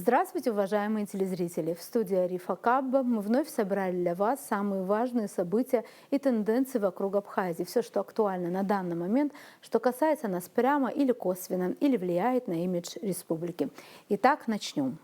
Здравствуйте, уважаемые телезрители! В студии Арифа Кабба мы вновь собрали для вас самые важные события и тенденции вокруг Абхазии. Все, что актуально на данный момент, что касается нас прямо или косвенно, или влияет на имидж республики. Итак, начнем.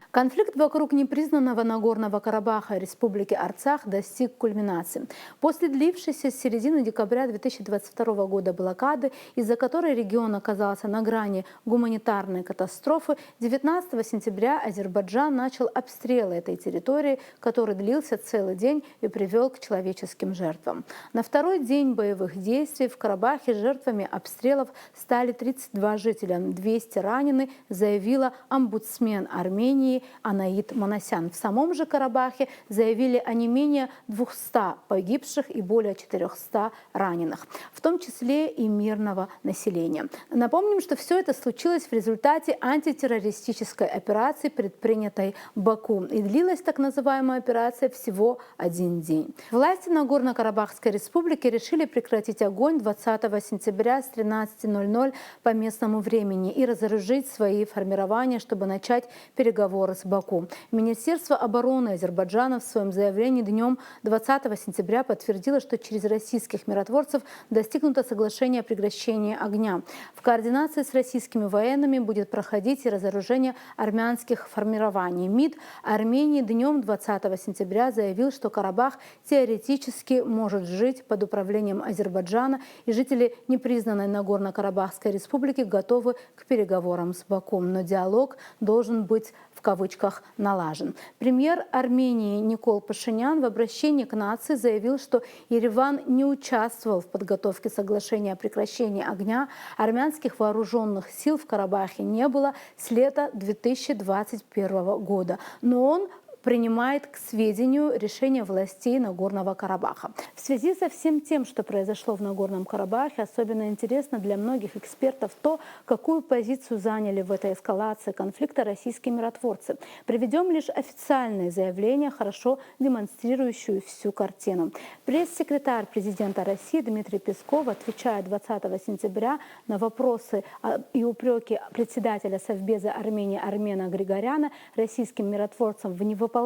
Конфликт вокруг непризнанного Нагорного Карабаха Республики Арцах достиг кульминации. После длившейся с середины декабря 2022 года блокады, из-за которой регион оказался на грани гуманитарной катастрофы, 19 сентября Азербайджан начал обстрелы этой территории, который длился целый день и привел к человеческим жертвам. На второй день боевых действий в Карабахе жертвами обстрелов стали 32 жителя. 200 ранены, заявила омбудсмен Армении Анаит Манасян. В самом же Карабахе заявили о не менее 200 погибших и более 400 раненых, в том числе и мирного населения. Напомним, что все это случилось в результате антитеррористической операции, предпринятой Баку. И длилась так называемая операция всего один день. Власти Нагорно-Карабахской республики решили прекратить огонь 20 сентября с 13:00 по местному времени и разоружить свои формирования, чтобы начать переговоры с Баку. Министерство обороны Азербайджана в своем заявлении днем 20 сентября подтвердило, что через российских миротворцев достигнуто соглашение о прекращении огня. В координации с российскими военными будет проходить и разоружение армянских формирований. МИД Армении днем 20 сентября заявил, что Карабах теоретически может жить под управлением Азербайджана, и жители непризнанной Нагорно-Карабахской республики готовы к переговорам с Баку. Но диалог должен быть в кавычках налажен. Премьер Армении Никол Пашинян в обращении к нации заявил, что Ереван не участвовал в подготовке соглашения о прекращении огня. Армянских вооруженных сил в Карабахе не было с лета 2021 года. Но он принимает к сведению решение властей Нагорного Карабаха. В связи со всем тем, что произошло в Нагорном Карабахе, особенно интересно для многих экспертов то, какую позицию заняли в этой эскалации конфликта российские миротворцы. Приведем лишь официальные заявления, хорошо демонстрирующие всю картину. Пресс-секретарь президента России Дмитрий Песков, отвечая 20 сентября на вопросы и упреки председателя Совбеза Армении Армена Григоряна российским миротворцам в невыполнении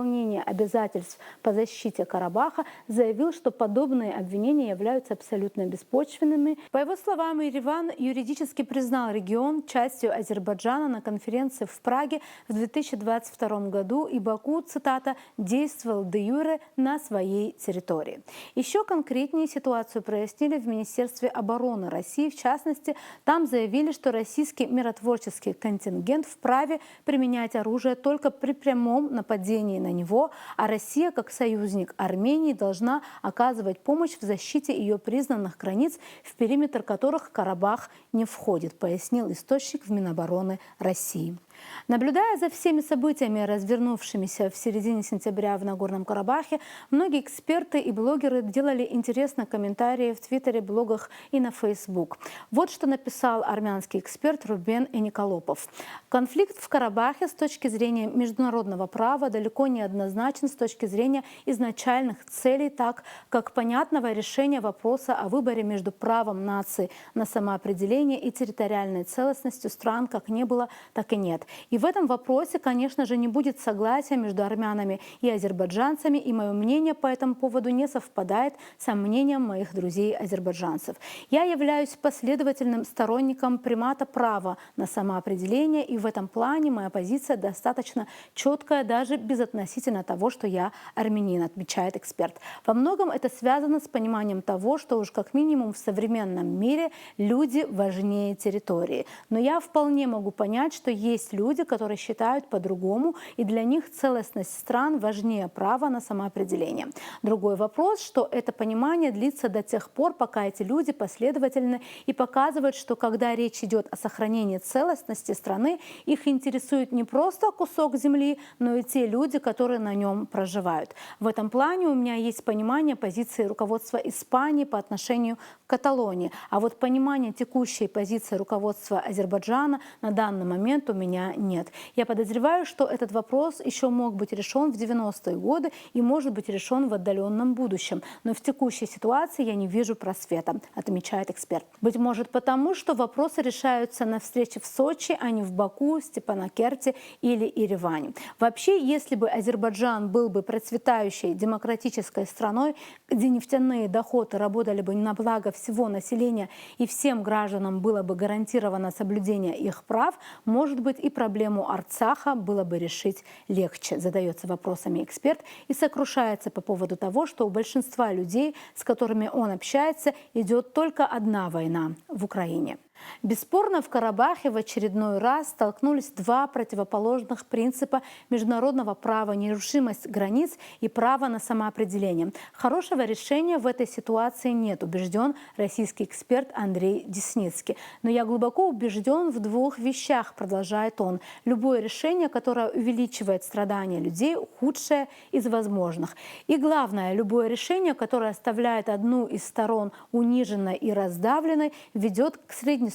обязательств по защите Карабаха, заявил, что подобные обвинения являются абсолютно беспочвенными. По его словам, Ереван юридически признал регион частью Азербайджана на конференции в Праге в 2022 году, и Баку, цитата, действовал де-юре на своей территории. Еще конкретнее ситуацию прояснили в Министерстве обороны России. В частности, там заявили, что российский миротворческий контингент вправе применять оружие только при прямом нападении на него, а Россия, как союзник Армении, должна оказывать помощь в защите ее признанных границ, в периметр которых Карабах не входит, пояснил источник в Минобороны России. Наблюдая за всеми событиями, развернувшимися в середине сентября в Нагорном Карабахе, многие эксперты и блогеры делали интересные комментарии в Твиттере, блогах и на Фейсбук. Вот что написал армянский эксперт Рубен Эниколопов. Конфликт в Карабахе с точки зрения международного права далеко не однозначен с точки зрения изначальных целей, так как понятного решения вопроса о выборе между правом нации на самоопределение и территориальной целостностью стран как не было, так и нет. И в этом вопросе, конечно же, не будет согласия между армянами и азербайджанцами, и мое мнение по этому поводу не совпадает с мнением моих друзей-азербайджанцев. Я являюсь последовательным сторонником примата права на самоопределение, и в этом плане моя позиция достаточно четкая, даже безотносительно того, что я армянин, отмечает эксперт. Во многом это связано с пониманием того, что уж как минимум в современном мире люди важнее территории. Но я вполне могу понять, что есть люди, которые считают по-другому, и для них целостность стран важнее права на самоопределение. Другой вопрос, что это понимание длится до тех пор, пока эти люди последовательны и показывают, что когда речь идет о сохранении целостности страны, их интересует не просто кусок земли, но и те люди, которые на нем проживают. В этом плане у меня есть понимание позиции руководства Испании по отношению к Каталонии. А вот понимания текущей позиции руководства Азербайджана на данный момент у меня нет. Я подозреваю, что этот вопрос еще мог быть решен в 90-е годы и может быть решен в отдаленном будущем. Но в текущей ситуации я не вижу просвета, отмечает эксперт. Быть может потому, что вопросы решаются на встрече в Сочи, а не в Баку, Степанакерте или Ереване. Вообще, если бы Азербайджан был бы процветающей демократической страной, где нефтяные доходы работали бы на благо всего населения и всем гражданам было бы гарантировано соблюдение их прав, может быть, и проблему Арцаха было бы решить легче, задается вопросами эксперт и сокрушается по поводу того, что у большинства людей, с которыми он общается, идет только одна война в Украине. Бесспорно, в Карабахе в очередной раз столкнулись два противоположных принципа международного права: нерушимость границ и право на самоопределение. Хорошего решения в этой ситуации нет, убежден российский эксперт Андрей Десницкий. Но я глубоко убежден в двух вещах, продолжает он. Любое решение, которое увеличивает страдания людей, худшее из возможных. И главное, любое решение, которое оставляет одну из сторон униженной и раздавленной, ведет к среднесрочной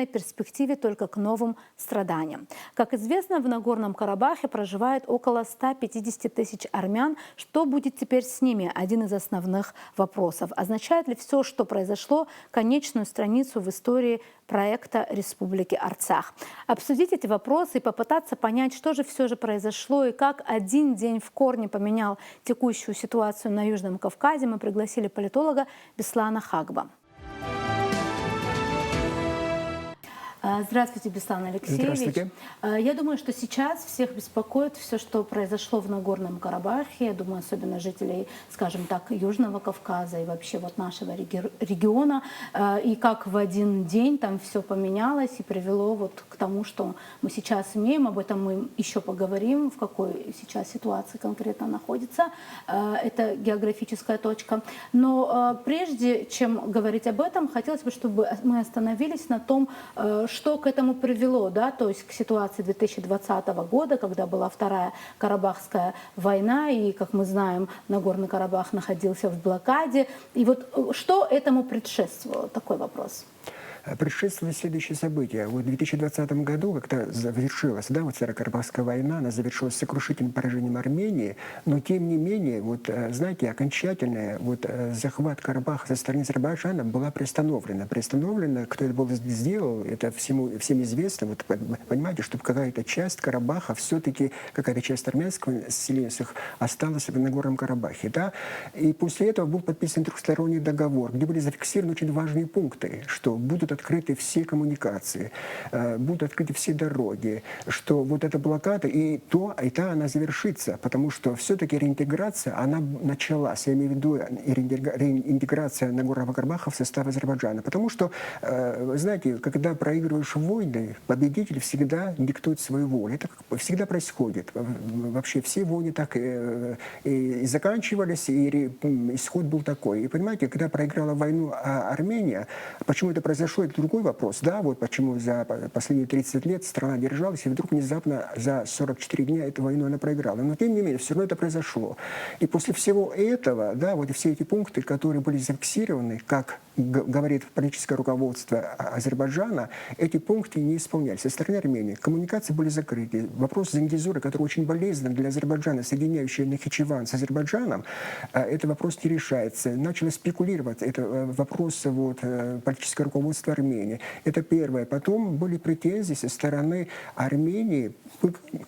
перспективе только к новым страданиям. Как известно, в Нагорном Карабахе проживает около 150 тысяч армян. Что будет теперь с ними? Один из основных вопросов. Означает ли все, что произошло, конечную страницу в истории проекта Республики Арцах? Обсудить эти вопросы и попытаться понять, что же все же произошло и как один день в корне поменял текущую ситуацию на Южном Кавказе, мы пригласили политолога Беслана Хагба. Здравствуйте, Беслан Алексеевич. Здравствуйте. Я думаю, что сейчас всех беспокоит все, что произошло в Нагорном Карабахе. Я думаю, особенно жителей, скажем так, Южного Кавказа и вообще вот нашего региона. И как в один день там все поменялось и привело вот к тому, что мы сейчас имеем. Об этом мы еще поговорим, в какой сейчас ситуации конкретно находится эта географическая точка. Но прежде чем говорить об этом, хотелось бы, чтобы мы остановились на том, что к этому привело, да, то есть к ситуации 2020 года, когда была Вторая Карабахская война, и, как мы знаем, Нагорный Карабах находился в блокаде. И вот что этому предшествовало? Такой вопрос. Предшествовали следующие события. Вот в 2020 году, когда завершилась, да, вот Старокарабахская война, она завершилась сокрушительным поражением Армении, но тем не менее, вот, знаете, окончательный вот, захват Карабаха со стороны Азербайджана была приостановлена. Кто это был сделал, это всем известно. Вот, понимаете, что какая-то часть Карабаха, все-таки какая-то часть армянского населения осталась в Нагорном Карабахе. Да? И после этого был подписан трехсторонний договор, где были зафиксированы очень важные пункты, что будут открыты все коммуникации, будут открыты все дороги, что вот эта блокада и та она завершится, потому что все-таки реинтеграция, она началась, я имею в виду реинтеграция Нагорного Карабаха в состав Азербайджана, потому что, знаете, когда проигрываешь войны, победитель всегда диктует свою волю. Это всегда происходит. Вообще все войны так и заканчивались, и исход был такой. И понимаете, когда проиграла войну Армения, почему это произошло, это другой вопрос. Да, вот почему за последние 30 лет страна держалась, и вдруг внезапно за 44 дня эту войну она проиграла. Но тем не менее, все равно это произошло. И после всего этого, да, вот все эти пункты, которые были зафиксированы, как говорит политическое руководство Азербайджана, эти пункты не исполнялись. Со стороны Армении коммуникации были закрыты. Вопрос Зангизура, который очень болезнен для Азербайджана, соединяющий Нахичеван с Азербайджаном, этот вопрос не решается. Начало спекулировать. Это вопрос вот, политического руководства Армении. Это первое. Потом были претензии со стороны Армении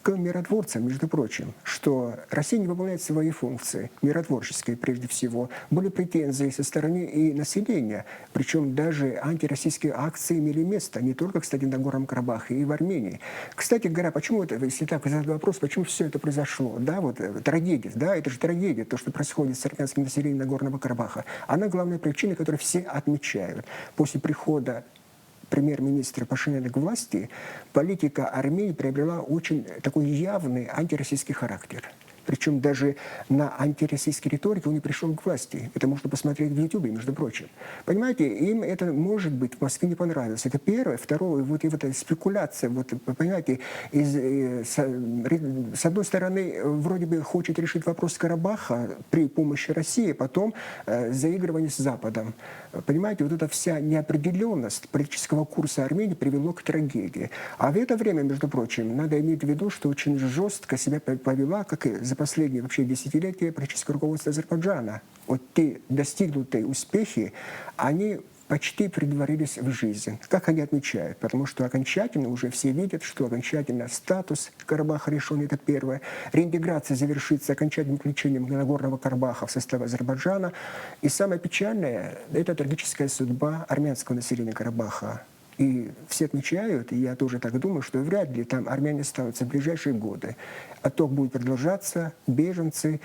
к миротворцам, между прочим, что Россия не выполняет свои функции, миротворческие прежде всего. Были претензии со стороны и населения, причем даже антироссийские акции имели место, не только, кстати, на Нагорном Карабахе, и в Армении. Кстати говоря, почему это, если так задать вопрос, почему все это произошло? Да, вот трагедия, да, это же трагедия, то, что происходит с армянским населением Нагорного Карабаха. Она главная причина, которую все отмечают. После прихода премьер-министра Пашиняна к власти, политика Армении приобрела очень такой явный антироссийский характер. Причем даже на антироссийской риторике он не пришел к власти. Это можно посмотреть в Ютубе, между прочим. Понимаете, им это, может быть, в Москве не понравилось. Это первое. Второе, вот эта спекуляция, вот, понимаете, с одной стороны, вроде бы хочет решить вопрос Карабаха при помощи России, потом заигрывание с Западом. Понимаете, вот эта вся неопределенность политического курса Армении привело к трагедии. А в это время, между прочим, надо иметь в виду, что очень жестко себя повела, как и за последние вообще десятилетия, политическое руководство Азербайджана. Вот те достигнутые успехи, они почти предварились в жизнь. Как они отмечают? Потому что окончательно уже все видят, что окончательно статус Карабаха решен, это первое. Реинтеграция завершится окончательным включением Нагорного Карабаха в состав Азербайджана. И самое печальное – это трагическая судьба армянского населения Карабаха. И все отмечают, и я тоже так думаю, что вряд ли там армяне останутся в ближайшие годы. Отток будет продолжаться, беженцы.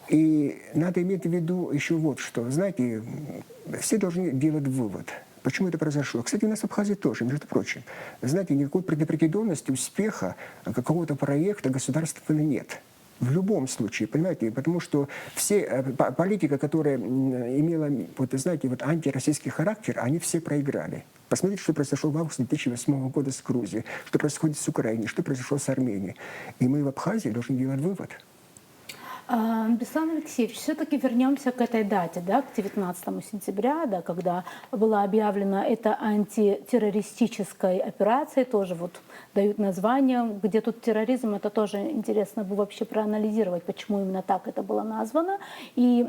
И надо иметь в виду еще вот что. Знаете, все должны делать вывод. Почему это произошло? Кстати, у нас в Абхазии тоже, между прочим. Знаете, никакой предопределенности успеха какого-то проекта государственного нет. В любом случае, понимаете, потому что все политика, которая имела, вот, знаете, вот антироссийский характер, они все проиграли. Посмотрите, что произошло в августе 2008 года с Грузией, что происходит с Украиной, что произошло с Арменией. И мы в Абхазии должны делать вывод. Беслан Алексеевич, все-таки вернемся к этой дате, да, к 19 сентября, да, когда была объявлена эта антитеррористической операцией, тоже вот дают название, где тут терроризм, это тоже интересно бы вообще проанализировать, почему именно так это было названо. И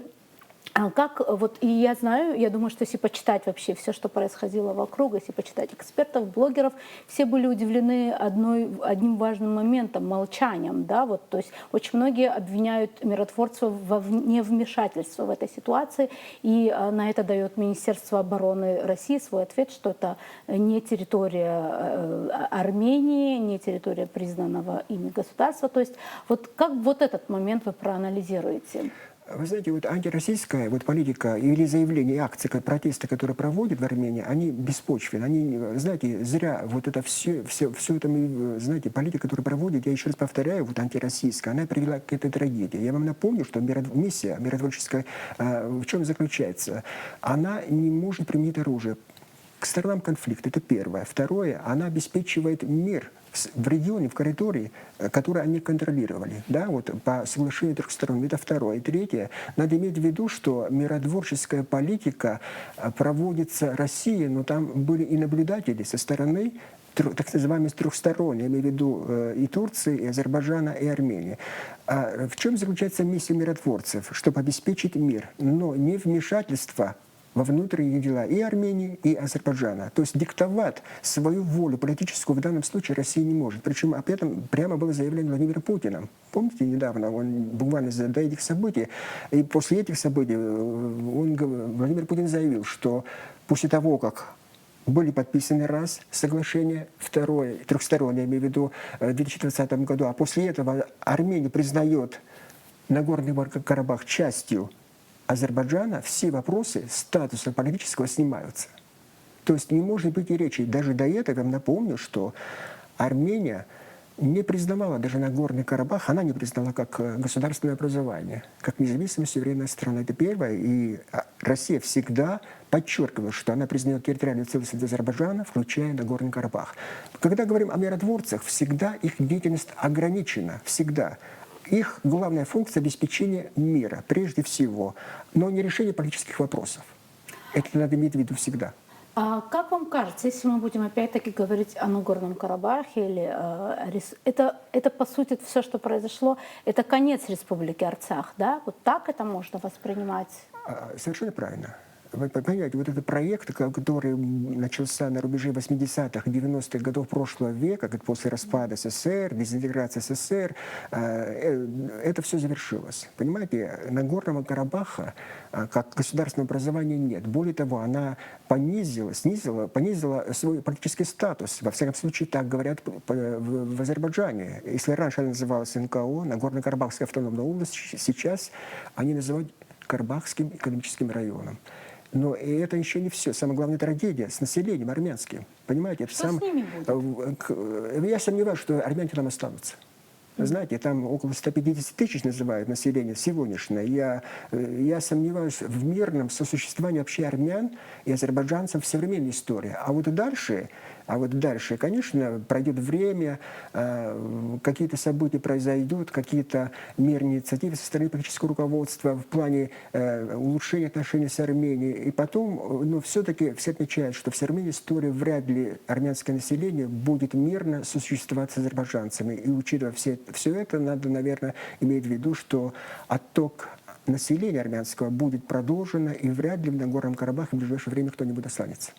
как вот, и я знаю, я думаю, что если почитать вообще все, что происходило вокруг, если почитать экспертов, блогеров, все были удивлены одним важным моментом, молчанием, да, вот, то есть очень многие обвиняют миротворцев во невмешательство в этой ситуации, и на это дает Министерство обороны России свой ответ, что это не территория Армении, не территория признанного ими государства, то есть вот как вот этот момент вы проанализируете? Вы знаете, вот антироссийская вот политика или заявления, и акции протеста, которые проводят в Армении, они беспочвенны. Они, знаете, зря вот это все это, знаете, политика, которую проводят, я еще раз повторяю, вот антироссийская, она привела к этой трагедии. Я вам напомню, что миссия миротворческая в чем заключается? Она не может применить оружие к сторонам конфликта, это первое. Второе, она обеспечивает мир в регионе, в коридоре, который они контролировали, да, вот по соглашению трех сторон. Это второе. И третье, надо иметь в виду, что миротворческая политика проводится Россией, но там были и наблюдатели со стороны так называемых трехсторонних, я имею в виду и Турции, и Азербайджана, и Армении. А в чем заключается миссия миротворцев? Чтобы обеспечить мир, но не вмешательство во внутренние дела и Армении, и Азербайджана. То есть диктовать свою волю политическую в данном случае Россия не может. Причем об этом прямо было заявлено Владимиром Путиным. Помните, недавно, он буквально до этих событий, и после этих событий Владимир Путин заявил, что после того, как были подписаны раз соглашения, второе, трехстороннее, я имею в виду, в 2020 году, а после этого Армения признает Нагорный Карабах частью Азербайджана, все вопросы статуса политического снимаются. То есть не может быть и речи. Даже до этого я вам напомню, что Армения не признавала даже Нагорный Карабах, она не признала как государственное образование, как независимая суверенная страна. Это первое. И Россия всегда подчеркивала, что она признает территориальную целостность Азербайджана, включая Нагорный Карабах. Когда говорим о миротворцах, всегда их деятельность ограничена. Всегда. Их главная функция – обеспечение мира, прежде всего, но не решение политических вопросов. Это надо иметь в виду всегда. А как вам кажется, если мы будем опять-таки говорить о Нагорном Карабахе, это по сути все, что произошло, это конец Республики Арцах, да? Вот так это можно воспринимать? Совершенно правильно. Вы понимаете, вот этот проект, который начался на рубеже 80-х, 90-х годов прошлого века, как после распада СССР, дезинтеграции СССР, это все завершилось. Понимаете, Нагорного Карабаха как государственного образования нет. Более того, она понизила свой политический статус. Во всяком случае, так говорят в Азербайджане. Если раньше она называлась НКО, Нагорно-Карабахская автономная область, сейчас они называют Карабахским экономическим районом. Но и это еще не все. Самая главная трагедия с населением армянским. Понимаете, это что с ними будет? Я сомневаюсь, что армяне там останутся. Знаете, там около 150 тысяч называют население сегодняшнее. Я сомневаюсь в мирном сосуществовании вообще армян и азербайджанцев в современной истории. А вот дальше, конечно, пройдет время, какие-то события произойдут, какие-то мирные инициативы со стороны политического руководства в плане улучшения отношений с Арменией. И потом, но все-таки все отмечают, что в современной истории вряд ли армянское население будет мирно сосуществовать с азербайджанцами. И учитывая все это, надо, наверное, иметь в виду, что отток населения армянского будет продолжен, и вряд ли в Нагорном Карабахе в ближайшее время кто-нибудь останется.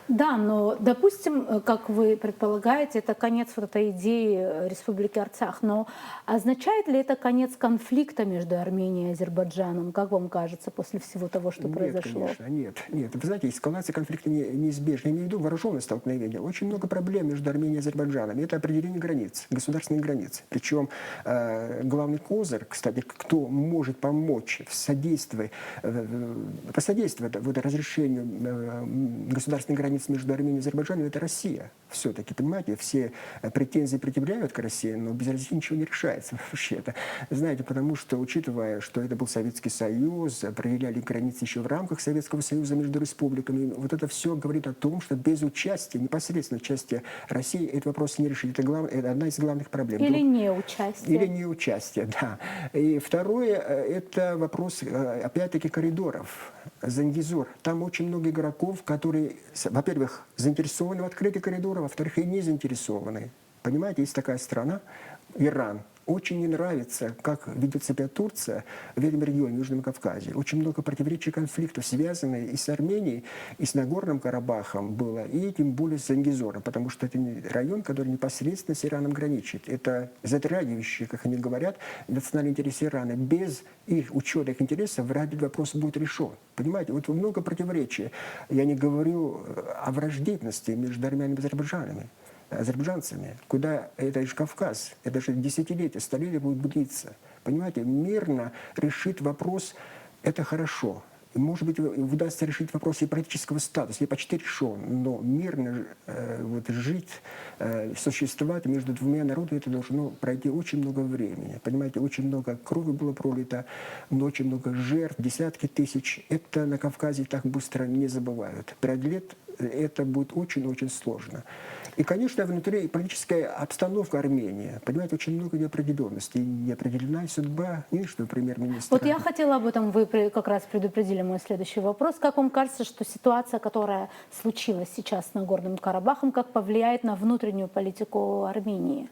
Да, но, допустим, как вы предполагаете, это конец вот этой идеи Республики Арцах. Но означает ли это конец конфликта между Арменией и Азербайджаном? Как вам кажется, после всего того, что произошло? Нет, конечно, нет. Вы знаете, эскалация конфликта неизбежна. Я имею в виду вооруженное столкновение. Очень много проблем между Арменией и Азербайджаном. Это определение границ, государственных границ. Причем главный козырь, кстати, кто может помочь посодействовать разрешению государственных границ между Арменией и Азербайджаном, это Россия. Все-таки, понимаете, все претензии предъявляют к России, но без России ничего не решается вообще-то. Знаете, потому что, учитывая, что это был Советский Союз, определяли границы еще в рамках Советского Союза между республиками, вот это все говорит о том, что без участия, непосредственно участия России, этот вопрос не решить. Это одна из главных проблем. Или неучастие. Или неучастие, да. И второе, это вопрос, опять-таки, коридоров. Зангизур. Там очень много игроков, которые, во-первых, заинтересованы в открытии коридора, во-вторых, и не заинтересованы. Понимаете, есть такая страна, Иран. Очень не нравится, как ведет себя Турция в этом регионе, в Южном Кавказе. Очень много противоречий, конфликтов, связанных и с Арменией, и с Нагорным Карабахом было, и тем более с Зангизором, потому что это район, который непосредственно с Ираном граничит. Это затрагивающие, как они говорят, национальные интересы Ирана. Без их учета их интересов вряд ли вопрос будет решен. Понимаете, вот много противоречий. Я не говорю о враждебности между армянами и азербайджанцами, куда это же Кавказ, это же десятилетия, столетия будет длиться. Понимаете, мирно решить вопрос, это хорошо. Может быть, удастся решить вопрос и политического статуса, я почти решен, но мирно жить, существовать между двумя народами, это должно пройти очень много времени. Понимаете, очень много крови было пролито, но очень много жертв, десятки тысяч. Это на Кавказе так быстро не забывают. Преодолеть это будет очень-очень сложно. И, конечно, внутри политическая обстановка Армении, понимаете, очень много неопределенности. Неопределенная судьба нынешнего премьер-министра. Вот я хотела об этом, вы как раз предупредили мой следующий вопрос. Как вам кажется, что ситуация, которая случилась сейчас с Нагорным Карабахом, как повлияет на внутреннюю политику Армении?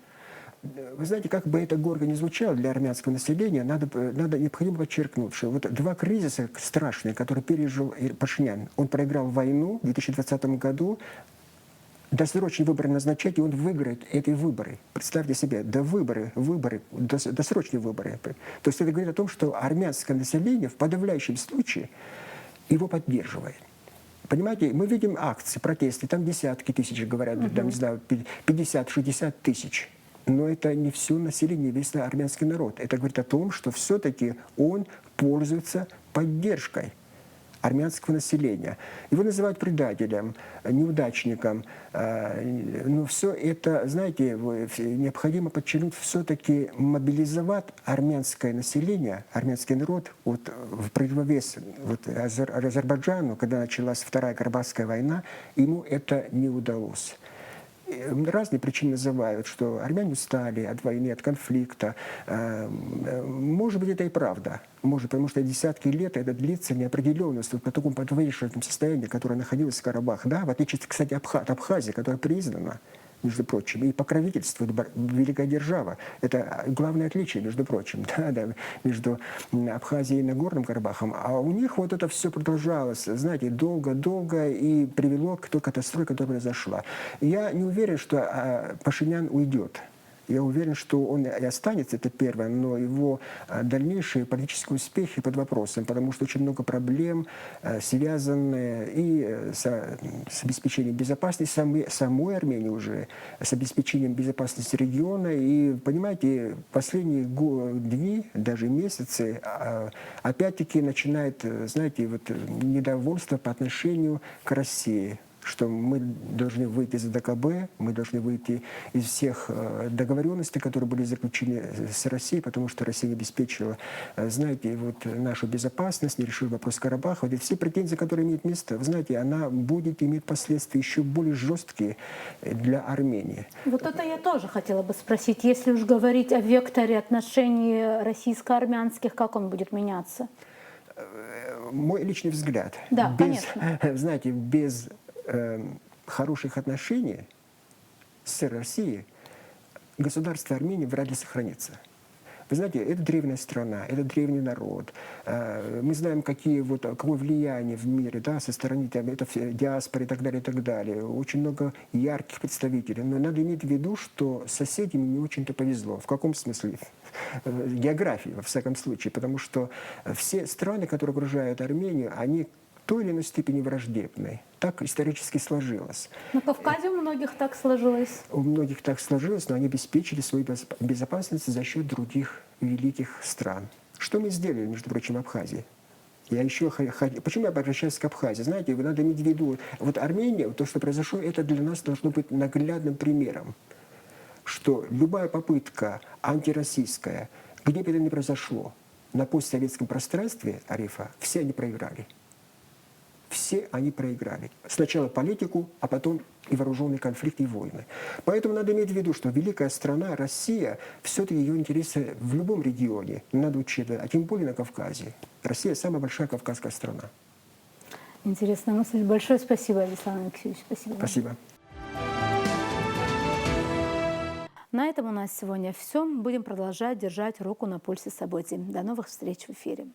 Вы знаете, как бы это горько не звучало для армянского населения, необходимо подчеркнуть, что вот два кризиса страшные, которые пережил Пашинян. Он проиграл войну в 2020 году, досрочные выборы назначать, и он выиграет эти выборы. Представьте себе, досрочные выборы. То есть это говорит о том, что армянское население в подавляющем случае его поддерживает. Понимаете, мы видим акции, протесты, там десятки тысяч, говорят, там, не знаю, 50-60 тысяч. Но это не все население, весь армянский народ. Это говорит о том, что все-таки он пользуется поддержкой армянского населения. Его называют предателем, неудачником. Но все это, знаете, необходимо подчеркнуть, все-таки мобилизовать армянское население, армянский народ в противовес Азербайджану, когда началась Вторая Карабахская война, ему это не удалось. Разные причины называют, что армяне устали от войны, от конфликта. Может быть, это и правда. Может, потому что десятки лет это длится неопределенность в таком подвешенном состоянии, которое находилось в Карабах. Да? В отличие, кстати, от Абхазии, которая признана, между прочим, и покровительствует великая держава. Это главное отличие, между прочим, между Абхазией и Нагорным Карабахом. А у них вот это все продолжалось, знаете, долго-долго и привело к той катастрофе, которая произошла. Я не уверен, что Пашинян уйдет. Я уверен, что он и останется, это первое, но его дальнейшие политические успехи под вопросом, потому что очень много проблем, связанные и с обеспечением безопасности самой Армении уже, с обеспечением безопасности региона. И, понимаете, последние дни, даже месяцы, опять-таки начинает, знаете, недовольство по отношению к России. что мы должны выйти из ДКБ, мы должны выйти из всех договоренностей, которые были заключены с Россией, потому что Россия не обеспечила, знаете, вот нашу безопасность, не решила вопрос Карабаха. Вот все претензии, которые имеют место, вы знаете, она будет иметь последствия еще более жесткие для Армении. Вот это я тоже хотела бы спросить. Если уж говорить о векторе отношений российско-армянских, как он будет меняться? Мой личный взгляд. Да, без, конечно. знаете, без хороших отношений с Россией государство Армении вряд ли сохранится. Вы знаете, это древняя страна, это древний народ. Мы знаем, какое влияние в мире, да, со стороны диаспоры и так далее, и так далее. Очень много ярких представителей. Но надо иметь в виду, что соседям не очень-то повезло. В каком смысле? Географии, во всяком случае. Потому что все страны, которые окружают Армению, они в той или иной степени враждебны. Так исторически сложилось. На Кавказе у многих так сложилось. У многих так сложилось, но они обеспечили свою безопасность за счет других великих стран. Что мы сделали, между прочим, в Абхазии? Почему я обращаюсь к Абхазии? Знаете, надо иметь в виду, вот Армения, то, что произошло, это для нас должно быть наглядным примером, что любая попытка антироссийская, где бы это ни произошло, на постсоветском пространстве, Арифа, все они проиграли. Все они проиграли. Сначала политику, а потом и вооруженные конфликты и войны. Поэтому надо иметь в виду, что великая страна, Россия, все-таки ее интересы в любом регионе надо учитывать, а тем более на Кавказе. Россия самая большая кавказская страна. Интересная мысль. Большое спасибо, Александр Алексеевич. Спасибо. Спасибо. На этом у нас сегодня все. Будем продолжать держать руку на пульсе событий. До новых встреч в эфире.